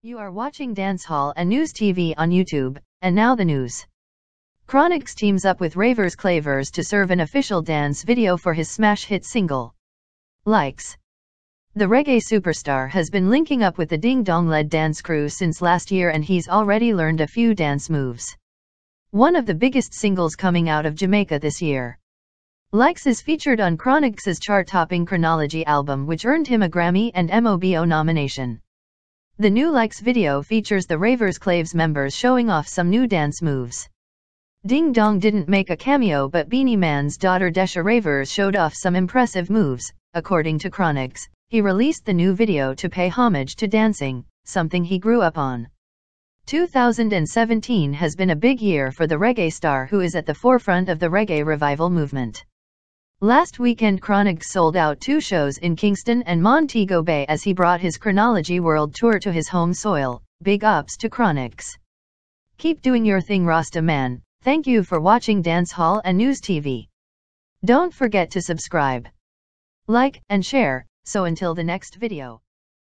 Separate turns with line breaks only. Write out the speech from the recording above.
You are watching Dancehall and News TV on YouTube, and now the news. Chronixx teams up with Ravers Clavers to serve an official dance video for his smash hit single. Likes. The reggae superstar has been linking up with the Ding Dong-led dance crew since last year, and he's already learned a few dance moves. One of the biggest singles coming out of Jamaica this year. Likes is featured on Chronixx's chart-topping Chronology album, which earned him a Grammy and MOBO nomination. The new Likes video features the Ravers Claves members showing off some new dance moves. Ding Dong didn't make a cameo, but Beenie Man's daughter Desha Ravers showed off some impressive moves. According to Chronixx, he released the new video to pay homage to dancing, something he grew up on. 2017 has been a big year for the reggae star, who is at the forefront of the reggae revival movement. Last weekend Chronixx sold out 2 shows in Kingston and Montego Bay as he brought his Chronology World Tour to his home soil. Big ups to Chronixx. Keep doing your thing, Rasta man. Thank you for watching Dancehall and News TV. Don't forget to subscribe, like, and share. So until the next video.